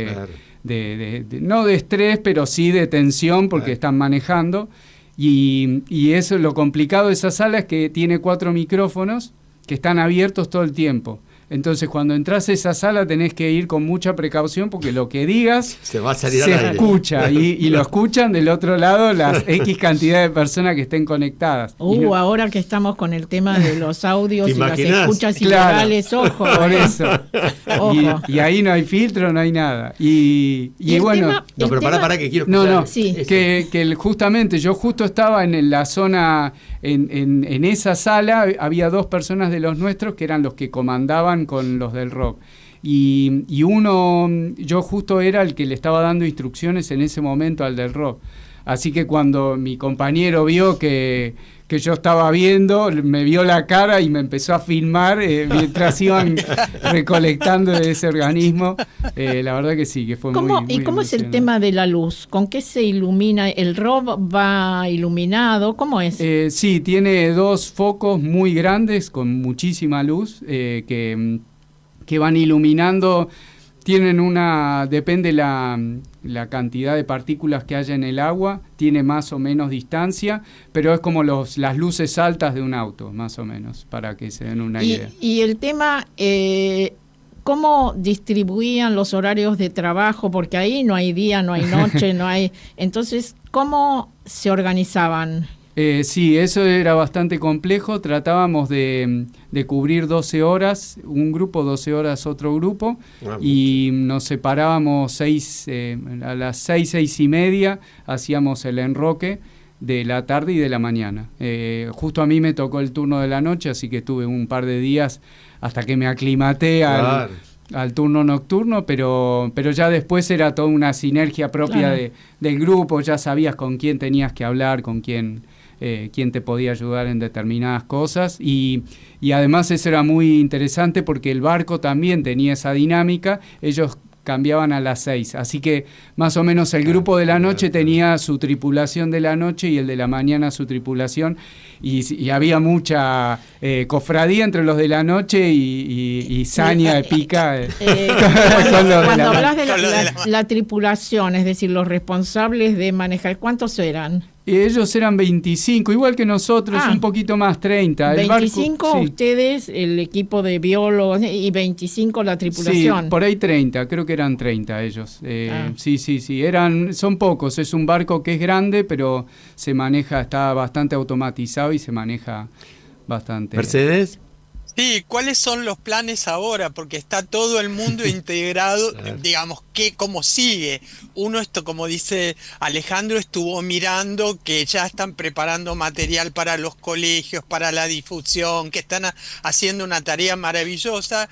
F: no de estrés, pero sí de tensión porque están manejando. Y eso, lo complicado de esa sala es que tiene 4 micrófonos que están abiertos todo el tiempo. Entonces, cuando entras a esa sala tenés que ir con mucha precaución porque lo que digas
B: se va a salir al aire.
F: Escucha y lo escuchan del otro lado las X cantidad de personas que estén conectadas.
C: Ahora que estamos con el tema de los audios y las escuchas ilegales, ojo.
F: Por eso. Ojo. Y ahí no hay filtro, no hay nada. Y bueno...
B: Para que quiero
F: escuchar. Sí. Que justamente, yo justo estaba en la zona, en esa sala, había 2 personas de los nuestros que eran los que comandaban con los del rock. Y uno, yo justo era el que le estaba dando instrucciones en ese momento al del rock. Así que cuando mi compañero vio que yo estaba viendo, me vio la cara y me empezó a filmar mientras iban recolectando de ese organismo. La verdad que sí, que fue muy
C: ¿Y cómo es el tema de la luz? ¿Con qué se ilumina? ¿El ROV va iluminado? ¿Cómo es?
F: Sí, tiene 2 focos muy grandes con muchísima luz que van iluminando. Tienen depende la cantidad de partículas que haya en el agua, tiene más o menos distancia, pero es como las luces altas de un auto, más o menos, para que se den una idea.
C: Y el tema, ¿cómo distribuían los horarios de trabajo? Porque ahí no hay día, no hay noche, no hay... Entonces, ¿cómo se organizaban?
F: Sí, eso era bastante complejo. Tratábamos de cubrir 12 horas, un grupo, 12 horas otro grupo, y nos separábamos a las 6 y media, hacíamos el enroque de la tarde y de la mañana. Justo a mí me tocó el turno de la noche, así que tuve un par de días hasta que me aclimaté al turno nocturno, pero ya después era toda una sinergia propia del grupo, ya sabías con quién tenías que hablar, con quién te podía ayudar en determinadas cosas, y además eso era muy interesante porque el barco también tenía esa dinámica. Ellos cambiaban a las 6. Así que más o menos el grupo de la noche tenía su tripulación de la noche y el de la mañana su tripulación. Y había mucha cofradía entre los de la noche y saña, pica.
C: Cuando hablas de la tripulación, es decir, los responsables de manejar, ¿cuántos eran?
F: Ellos eran 25, igual que nosotros, un poquito más, 30.
C: 25
F: el barco,
C: ustedes, el equipo de biólogos, y 25 la tripulación.
F: Sí, por ahí 30, creo que eran 30 ellos. Sí, son pocos, es un barco que es grande, pero se maneja, está bastante automatizado y se maneja bastante.
B: ¿Mercedes?
D: Sí, ¿cuáles son los planes ahora? Porque está todo el mundo integrado, digamos, ¿cómo sigue? Uno, como dice Alejandro, estuvo mirando que ya están preparando material para los colegios, para la difusión, que están haciendo una tarea maravillosa,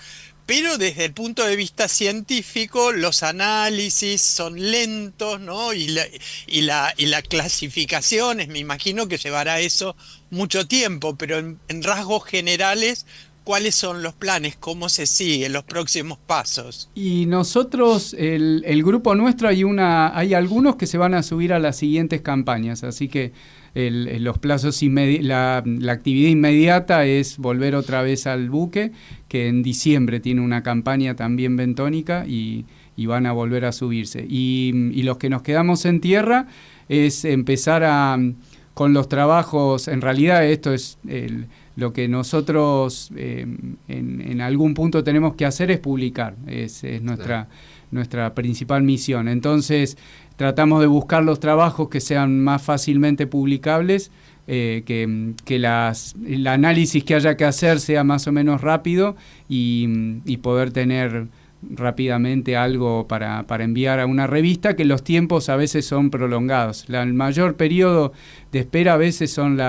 D: pero desde el punto de vista científico los análisis son lentos, ¿no? Y la clasificaciones, me imagino que llevará eso mucho tiempo, pero en rasgos generales, ¿cuáles son los planes? ¿Cómo se siguen los próximos pasos?
F: Y nosotros, el grupo nuestro, hay algunos que se van a subir a las siguientes campañas, así que los plazos, la actividad inmediata es volver otra vez al buque, que en diciembre tiene una campaña también bentónica y van a volver a subirse. Y los que nos quedamos en tierra es empezar con los trabajos. En realidad esto es lo que nosotros en algún punto tenemos que hacer es publicar, es nuestra principal misión. Entonces tratamos de buscar los trabajos que sean más fácilmente publicables, que el análisis que haya que hacer sea más o menos rápido y poder tener rápidamente algo para enviar a una revista, que los tiempos a veces son prolongados. El mayor periodo de espera a veces son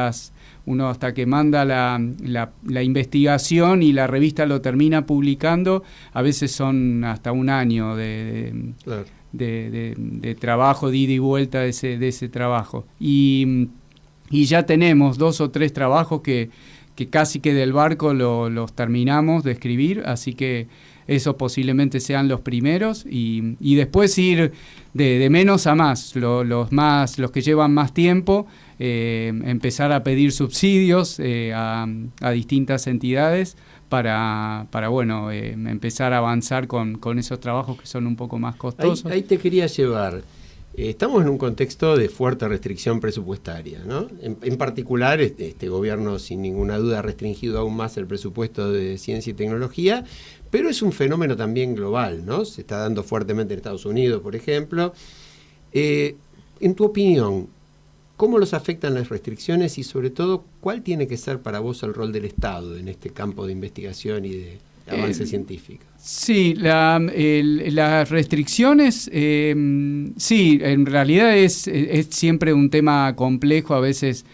F: uno hasta que manda la investigación y la revista lo termina publicando, a veces son hasta un año de trabajo, de ida y vuelta de ese trabajo. Y ya tenemos 2 o 3 trabajos que casi que del barco los terminamos de escribir, así que esos posiblemente sean los primeros y después ir de menos a más, los que llevan más tiempo, empezar a pedir subsidios a distintas entidades para empezar a avanzar con esos trabajos que son un poco más costosos.
B: Ahí te quería llevar. Estamos en un contexto de fuerte restricción presupuestaria, ¿no? En particular, este gobierno sin ninguna duda ha restringido aún más el presupuesto de ciencia y tecnología, pero es un fenómeno también global, ¿no? Se está dando fuertemente en Estados Unidos, por ejemplo. En tu opinión, ¿cómo los afectan las restricciones y sobre todo, cuál tiene que ser para vos el rol del Estado en este campo de investigación y de avance científico?
F: Sí, las restricciones, sí, en realidad es siempre un tema complejo, a veces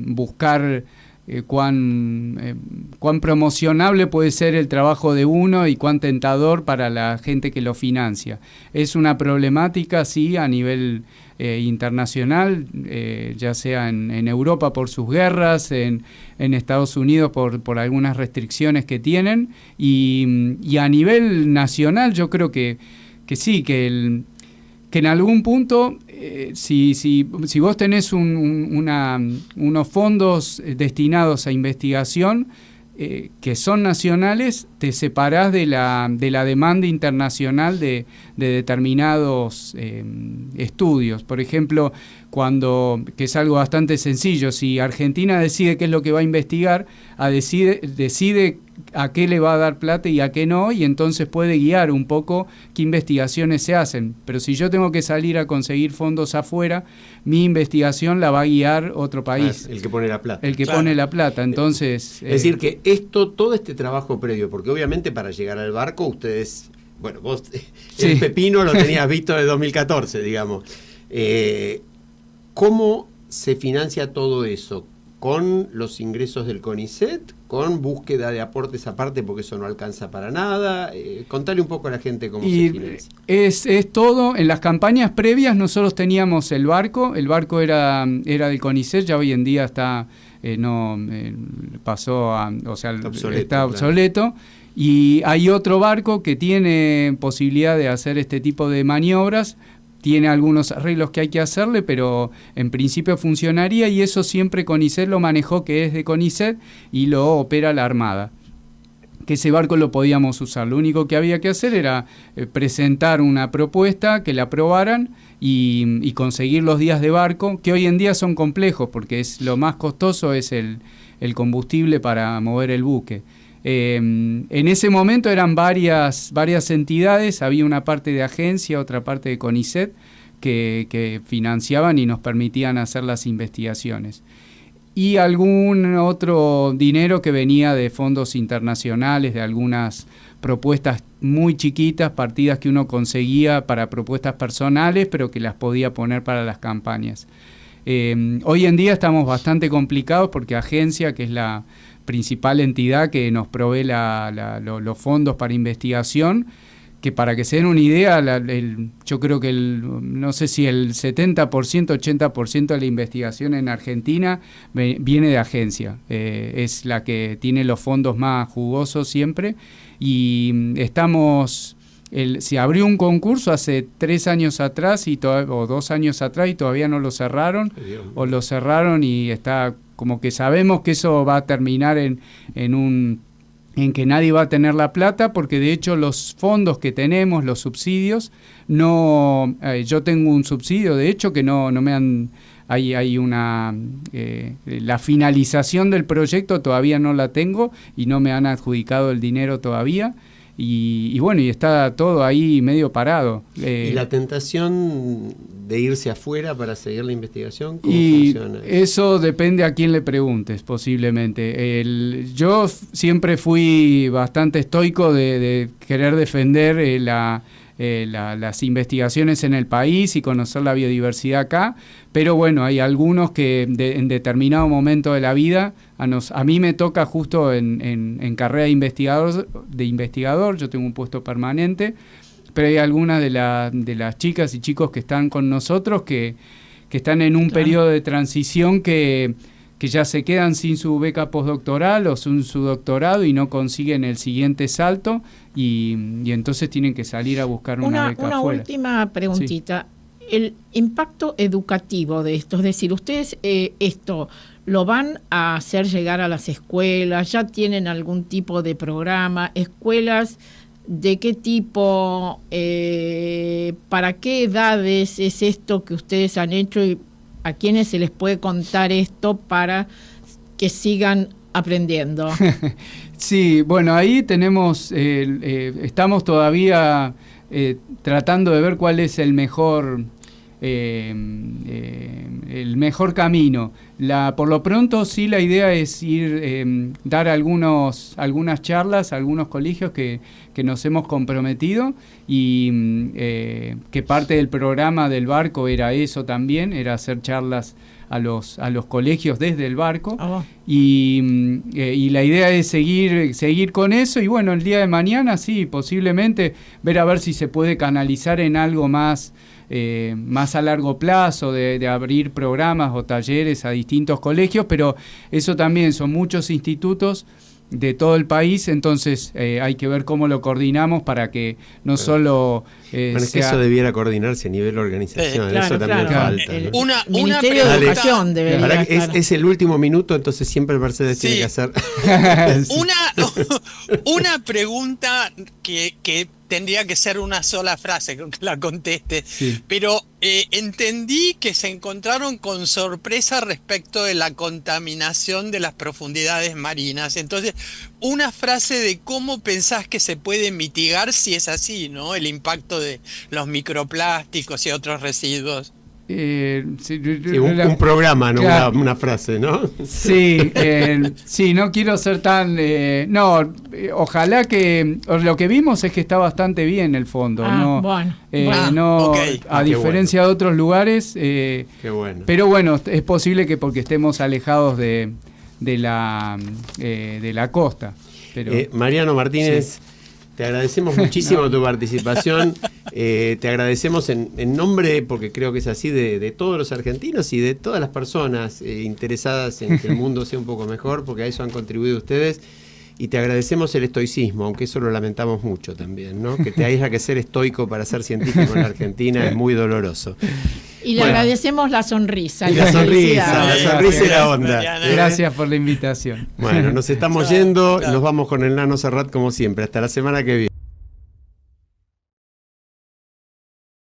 F: buscar cuán promocionable puede ser el trabajo de uno y cuán tentador para la gente que lo financia. Es una problemática, sí, a nivel internacional, ya sea en Europa por sus guerras, en Estados Unidos por algunas restricciones que tienen, y a nivel nacional yo creo que sí, que en algún punto, si vos tenés unos fondos destinados a investigación que son nacionales, te separás de la demanda internacional de determinados estudios. Por ejemplo, que es algo bastante sencillo, si Argentina decide qué es lo que va a investigar, decide a qué le va a dar plata y a qué no, y entonces puede guiar un poco qué investigaciones se hacen. Pero si yo tengo que salir a conseguir fondos afuera, mi investigación la va a guiar otro país.
B: El que pone la plata.
F: El que pone la plata, entonces...
B: Es decir, que todo este trabajo previo, porque obviamente para llegar al barco ustedes... Bueno, vos el pepino lo tenías visto de 2014, digamos. ¿Cómo se financia todo eso? ¿Con los ingresos del CONICET? ¿Con búsqueda de aportes aparte porque eso no alcanza para nada? Contale un poco a la gente cómo se financia. Es todo. En las campañas previas nosotros teníamos el barco era del CONICET, ya hoy en día está está obsoleto.
F: Y hay otro barco que tiene posibilidad de hacer este tipo de maniobras, tiene algunos arreglos que hay que hacerle, pero en principio funcionaría, y eso siempre CONICET lo manejó, que es de CONICET, y lo opera la Armada. Que ese barco lo podíamos usar. Lo único que había que hacer era presentar una propuesta, que la aprobaran y conseguir los días de barco, que hoy en día son complejos, porque lo más costoso es el combustible para mover el buque. En ese momento eran varias entidades, había una parte de agencia, otra parte de CONICET, que financiaban y nos permitían hacer las investigaciones. Y algún otro dinero que venía de fondos internacionales, de algunas propuestas muy chiquitas, partidas que uno conseguía para propuestas personales, pero que las podía poner para las campañas. Hoy en día estamos bastante complicados porque Agencia, que es la principal entidad que nos provee los fondos para investigación, que para que se den una idea, yo creo que no sé si el 70%, 80% de la investigación en Argentina viene de Agencia. Es la que tiene los fondos más jugosos siempre, y se abrió un concurso hace 3 años atrás o 2 años atrás y todavía no lo cerraron, o lo cerraron, y está como que sabemos que eso va a terminar en que nadie va a tener la plata, porque de hecho los fondos que tenemos, los subsidios, yo tengo un subsidio, de hecho, que no me han... Hay una... la finalización del proyecto todavía no la tengo y no me han adjudicado el dinero todavía. Y bueno, y está todo ahí medio parado.
B: ¿Y la tentación de irse afuera para seguir la investigación? ¿Cómo funciona?
F: Eso depende a quién le preguntes, posiblemente. Yo siempre fui bastante estoico de querer defender las investigaciones en el país y conocer la biodiversidad acá, pero bueno, hay algunos que en determinado momento de la vida, a mí me toca justo en carrera de investigador, yo tengo un puesto permanente, pero hay algunas de las chicas y chicos que están con nosotros que están en un periodo de transición que ya se quedan sin su beca postdoctoral o sin su doctorado y no consiguen el siguiente salto, y entonces tienen que salir a buscar una beca afuera.
C: Una última preguntita. Sí. El impacto educativo de esto, es decir, ustedes esto lo van a hacer llegar a las escuelas, ya tienen algún tipo de programa, escuelas de qué tipo, para qué edades es esto que ustedes han hecho, y a quiénes se les puede contar esto para que sigan aprendiendo.
F: Sí, bueno, ahí tenemos, estamos todavía tratando de ver cuál es el mejor camino. Por lo pronto sí, la idea es dar algunas charlas a algunos colegios que nos hemos comprometido, y que parte del programa del barco era eso también, era hacer charlas a los colegios desde el barco. Y la idea es seguir con eso, y bueno, el día de mañana sí, posiblemente ver a ver si se puede canalizar en algo más a largo plazo, de abrir programas o talleres a distintos colegios, pero eso también son muchos institutos de todo el país, entonces hay que ver cómo lo coordinamos para que no solo
B: bueno, es que eso debiera coordinarse a nivel organización,
C: claro,
B: eso también falta, ¿no?
D: Una
C: Ministerio de Educación debería estar.
B: Es el último minuto, entonces siempre Mercedes tiene que hacer
D: una pregunta que tendría que ser una sola frase, que la conteste, pero entendí que se encontraron con sorpresa respecto de la contaminación de las profundidades marinas. Entonces, una frase de cómo pensás que se puede mitigar, si es así, ¿no? El impacto de los microplásticos y otros residuos.
B: Un programa, no claro. una frase, ¿no?
F: Sí, no quiero ser tan... ojalá que... Lo que vimos es que está bastante bien el fondo, a diferencia de otros lugares. Qué bueno. Pero bueno, es posible que porque estemos alejados de la costa. Pero,
B: Mariano Martínez... Sí. Te agradecemos muchísimo tu participación, te agradecemos en nombre, porque creo que es así, de todos los argentinos y de todas las personas interesadas en que el mundo sea un poco mejor, porque a eso han contribuido ustedes, y te agradecemos el estoicismo, aunque eso lo lamentamos mucho también, ¿no? Que te haya que ser estoico para ser científico en la Argentina es muy doloroso.
C: Y le agradecemos la sonrisa.
B: Y la sonrisa y la onda.
F: Gracias por la invitación.
B: Bueno, nos estamos yendo, nos vamos con el Nano Serrat como siempre. Hasta la semana que viene.